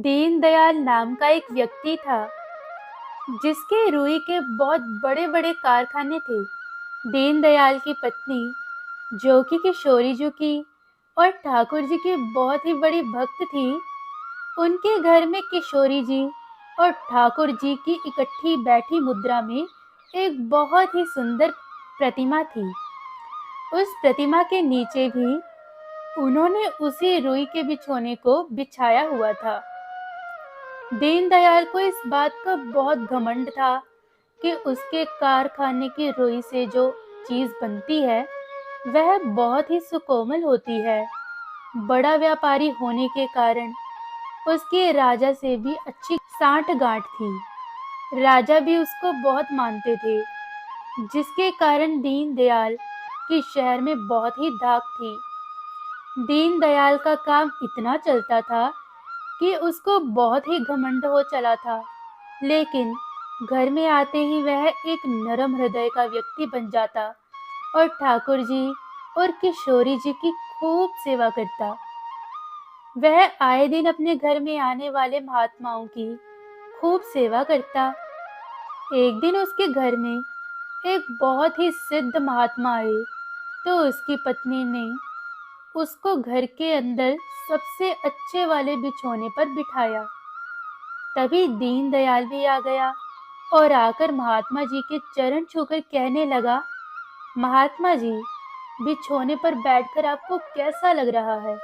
दीनदयाल नाम का एक व्यक्ति था जिसके रुई के बहुत बड़े-बड़े कारखाने थे। दीनदयाल की पत्नी जो कि किशोरी जी की और ठाकुर जी की बहुत ही बड़ी भक्त थी। उनके घर में किशोरी जी और ठाकुर जी की इकट्ठी बैठी मुद्रा में एक बहुत ही सुंदर प्रतिमा थी। उस प्रतिमा के नीचे भी उन्होंने उसी रुई के बिछोने को बिछाया हुआ था। दीनदयाल को इस बात का बहुत घमंड था कि उसके कारखाने की रुई से जो चीज बनती है वह बहुत ही सुकोमल होती है। बड़ा व्यापारी होने के कारण उसके राजा से भी अच्छी सांठ-गांठ थी। राजा भी उसको बहुत मानते थे, जिसके कारण दीनदयाल की शहर में बहुत ही धाक थी। दीनदयाल का काम इतना चलता था कि उसको बहुत ही घमंड हो चला था, लेकिन घर में आते ही वह एक नरम हृदय का व्यक्ति बन जाता और ठाकुर जी और किशोरी जी की खूब सेवा करता। वह आए दिन अपने घर में आने वाले महात्माओं की खूब सेवा करता। एक दिन उसके घर में एक बहुत ही सिद्ध महात्मा आए, तो उसकी पत्नी ने उसको घर के अंदर सबसे अच्छे वाले बिछौने पर बिठाया। तभी दीनदयाल भी आ गया और आकर महात्मा जी के चरण छूकर कहने लगा, महात्मा जी, बिछौने पर बैठकर आपको कैसा लग रहा है?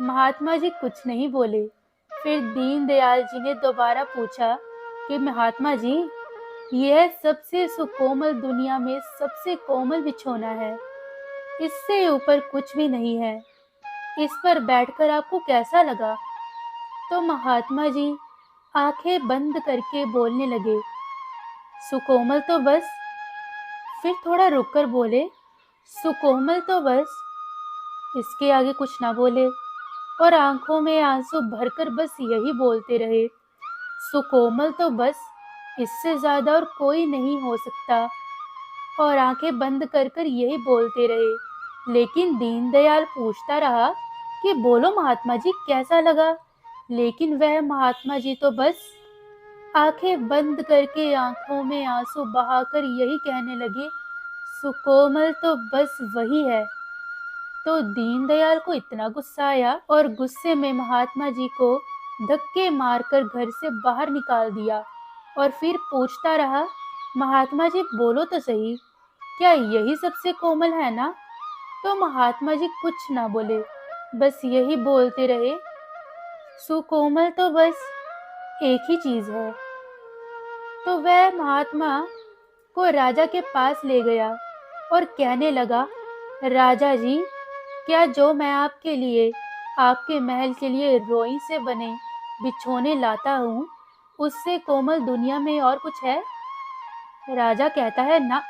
महात्मा जी कुछ नहीं बोले। फिर दीनदयाल जी ने दोबारा पूछा कि महात्मा जी, यह सबसे सुकोमल दुनिया में सबसे कोमल बिछौना है, इससे ऊपर कुछ भी नहीं है, इस पर बैठकर आपको कैसा लगा? तो महात्मा जी आंखें बंद करके बोलने लगे, सुकोमल तो बस। फिर थोड़ा रुककर बोले, सुकोमल तो बस। इसके आगे कुछ ना बोले और आंखों में आंसू भरकर बस यही बोलते रहे, सुकोमल तो बस, इससे ज्यादा और कोई नहीं हो सकता। और आंखें बंद कर कर यही बोलते रहे। लेकिन दीनदयाल पूछता रहा कि बोलो महात्मा जी, कैसा लगा? लेकिन वह महात्मा जी तो बस आंखें बंद करके आंखों में आंसू बहाकर यही कहने लगे, सुकोमल तो बस वही है। तो दीनदयाल को इतना गुस्सा आया और गुस्से में महात्मा जी को धक्के मारकर घर से बाहर निकाल दिया और फिर पूछता रहा, महात्मा जी बोलो तो सही, क्या यही सबसे कोमल है ना? तो महात्मा जी कुछ ना बोले, बस यही बोलते रहे, सुकोमल तो बस एक ही चीज है। तो वह महात्मा को राजा के पास ले गया और कहने लगा, राजा जी, क्या जो मैं आपके लिए आपके महल के लिए रोई से बने बिछोने लाता हूँ, उससे कोमल दुनिया में और कुछ है? राजा कहता है, ना,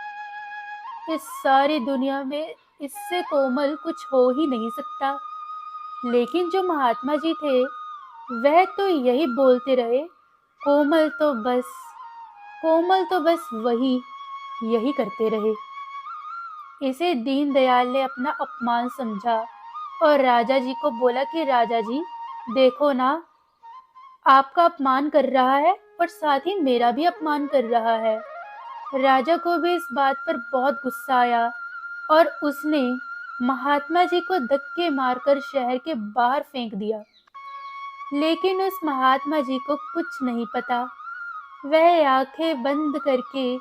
इस सारी दुनिया में इससे कोमल कुछ हो ही नहीं सकता। लेकिन जो महात्मा जी थे वह तो यही बोलते रहे, कोमल तो बस, कोमल तो बस वही, यही करते रहे। इसे दीनदयाल ने अपना अपमान समझा और राजा जी को बोला कि राजा जी, देखो ना, आपका अपमान कर रहा है और साथ ही मेरा भी अपमान कर रहा है। राजा को भी इस बात पर बहुत गुस्सा आया और उसने महात्मा जी को धक्के मारकर शहर के बाहर फेंक दिया। लेकिन उस महात्मा जी को कुछ नहीं पता। वह आंखें बंद करके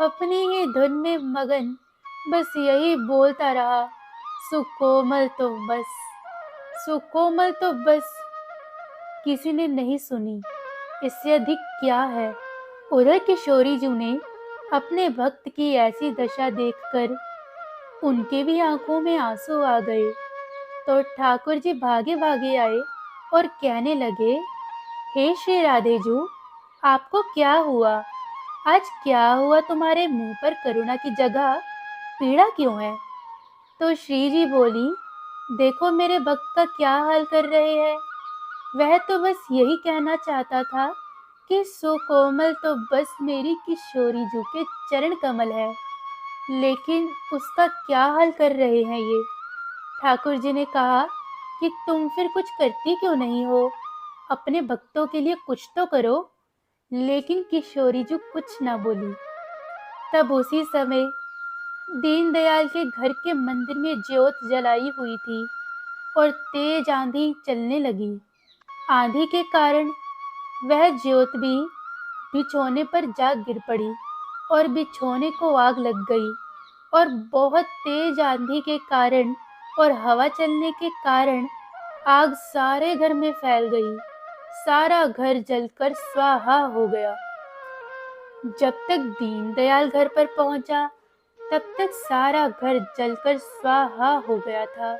अपनी ही धुन में मगन बस यही बोलता रहा, सुकोमल तो बस, सुकोमल तो बस। किसी ने नहीं सुनी, इससे अधिक क्या है। उधर किशोरी जी ने अपने भक्त की ऐसी दशा देखकर उनके भी आंखों में आंसू आ गए। तो ठाकुर जी भागे भागे आए और कहने लगे, हे श्री राधे जू, आपको क्या हुआ? आज क्या हुआ? तुम्हारे मुंह पर करुणा की जगह पीड़ा क्यों है? तो श्री जी बोली, देखो मेरे भक्त का क्या हाल कर रहे हैं। वह तो बस यही कहना चाहता था कि सुकोमल तो बस मेरी किशोरी जू के चरण कमल है, लेकिन उसका क्या हाल कर रहे हैं ये। ठाकुर जी ने कहा कि तुम फिर कुछ करती क्यों नहीं हो? अपने भक्तों के लिए कुछ तो करो। लेकिन किशोरी जी कुछ न बोली। तब उसी समय दीनदयाल के घर के मंदिर में ज्योत जलाई हुई थी और तेज आंधी चलने लगी। आंधी के कारण वह ज्योत भी बिछोने पर जा गिर पड़ी और बिछोने को आग लग गई। और बहुत तेज आंधी के कारण और हवा चलने के कारण आग सारे घर में फैल गई। सारा घर जलकर स्वाहा हो गया। जब तक दीनदयाल घर पर पहुंचा, तब तक सारा घर जलकर स्वाहा हो गया था।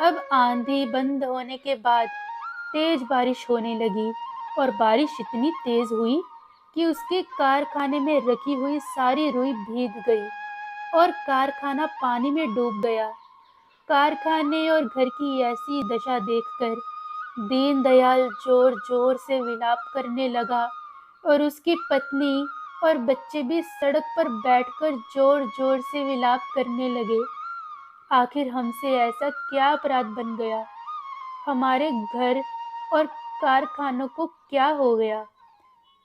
अब आंधी बंद होने के बाद तेज बारिश होने लगी और बारिश इतनी तेज हुई कि उसके कारखाने में रखी हुई सारी रुई भीग गई और कारखाना पानी में डूब गया। कारखाने और घर की ऐसी दशा देखकर दीनदयाल जोर जोर से विलाप करने लगा और उसकी पत्नी और बच्चे भी सड़क पर बैठकर जोर जोर से विलाप करने लगे। आखिर हमसे ऐसा क्या अपराध बन गया? हमारे घर और कारखानों को क्या हो गया?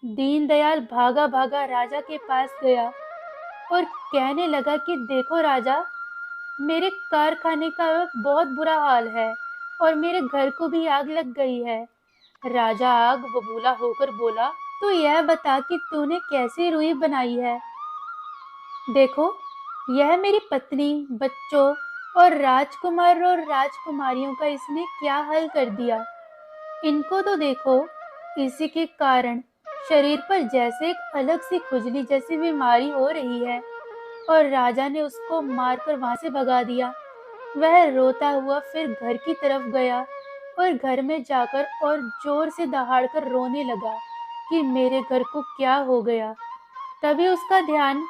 दीनदयाल भागा भागा राजा के पास गया और कहने लगा कि देखो राजा, मेरे कारखाने का बहुत बुरा हाल है और मेरे घर को भी आग लग गई है। राजा आग बबूला होकर बोला, तो यह बता कि तूने कैसे रुई बनाई है? देखो, यह मेरी पत्नी, बच्चों और राजकुमार और राजकुमारियों का इसने क्या हाल कर दिया। इनको तो देखो, इसी के कारण शरीर पर जैसे एक अलग सी खुजली जैसी बीमारी हो रही है। और राजा ने उसको मारकर वहां से भगा दिया। वह रोता हुआ फिर घर की तरफ गया और घर में जाकर और जोर से दहाड़कर रोने लगा कि मेरे घर को क्या हो गया। तभी उसका ध्यान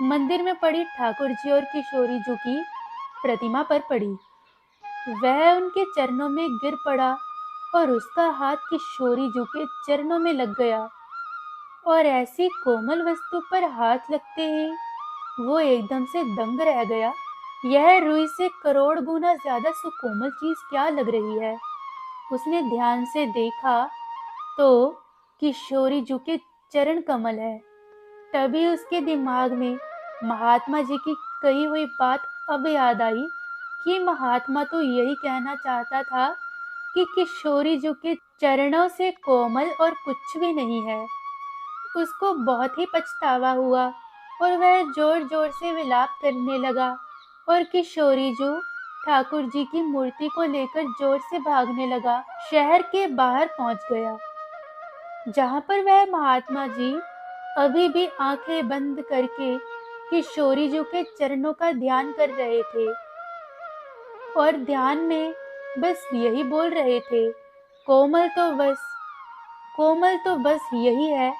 मंदिर में पड़ी ठाकुर जी और किशोरी जी की प्रतिमा पर पड़ी। वह उनके चरणों में गिर पड़ा और उसका हाथ किशोरी जी के चरणों में लग गया। और ऐसी कोमल वस्तु पर हाथ लगते ही वो एकदम से दंग रह गया। यह रुई से करोड़ गुना ज्यादा सुकोमल चीज क्या लग रही है। उसने ध्यान से देखा तो किशोरी जी के चरण कमल है। तभी उसके दिमाग में महात्मा जी की कही हुई बात अब याद आई कि महात्मा तो यही कहना चाहता था कि किशोरी जी के चरणों से कोमल और कुछ भी नहीं है। उसको बहुत ही पछतावा हुआ और वह जोर जोर से विलाप करने लगा और किशोरी जी ठाकुर जी की मूर्ति को लेकर जोर से भागने लगा। शहर के बाहर पहुंच गया, जहां पर वह महात्मा जी अभी भी आंखें बंद करके किशोरी जी के चरणों का ध्यान कर रहे थे और ध्यान में बस यही बोल रहे थे, कोमल तो बस यही है।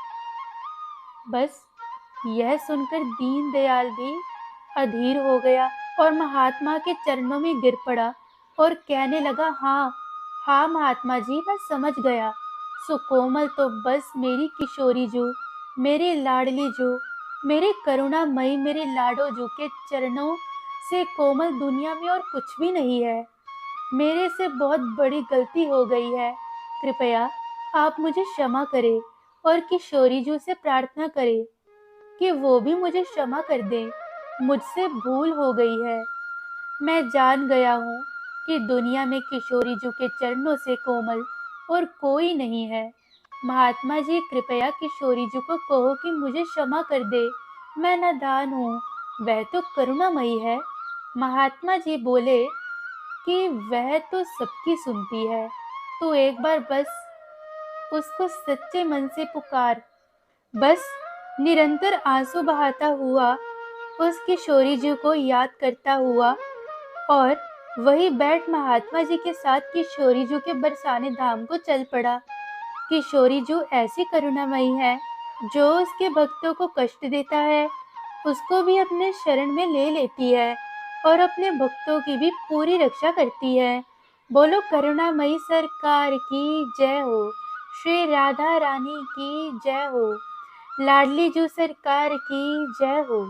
बस यह सुनकर दीनदयाल भी अधीर हो गया और महात्मा के चरणों में गिर पड़ा और कहने लगा, हाँ हाँ महात्मा जी, मैं समझ गया। सो कोमल तो बस मेरी किशोरी जू, मेरे लाडली जू, मेरे करुणामयी, मेरे लाडो जू के चरणों से कोमल दुनिया में और कुछ भी नहीं है। मेरे से बहुत बड़ी गलती हो गई है। कृपया आप मुझे क्षमा करें और किशोरी जू से प्रार्थना करें कि वो भी मुझे क्षमा कर दें। मुझसे भूल हो गई है। मैं जान गया हूँ कि दुनिया में किशोरी जी के चरणों से कोमल और कोई नहीं है। महात्मा जी, कृपया किशोरी जी को कहो कि मुझे क्षमा कर दे। मैं नादान हूँ, वह तो करुणामयी है। महात्मा जी बोले कि वह तो सबकी सुनती है, तो एक बार बस उसको सच्चे मन से पुकार। बस निरंतर आंसू बहाता हुआ उस किशोरी जी को याद करता हुआ और वही बैठ महात्मा जी के साथ किशोरी जी के बरसाने धाम को चल पड़ा। किशोरी जी ऐसी करुणामयी है, जो उसके भक्तों को कष्ट देता है उसको भी अपने शरण में ले लेती है और अपने भक्तों की भी पूरी रक्षा करती है। बोलो करुणामयी सरकार की जय हो। श्री राधा रानी की जय हो। लाडली जू सरकार की जय हो।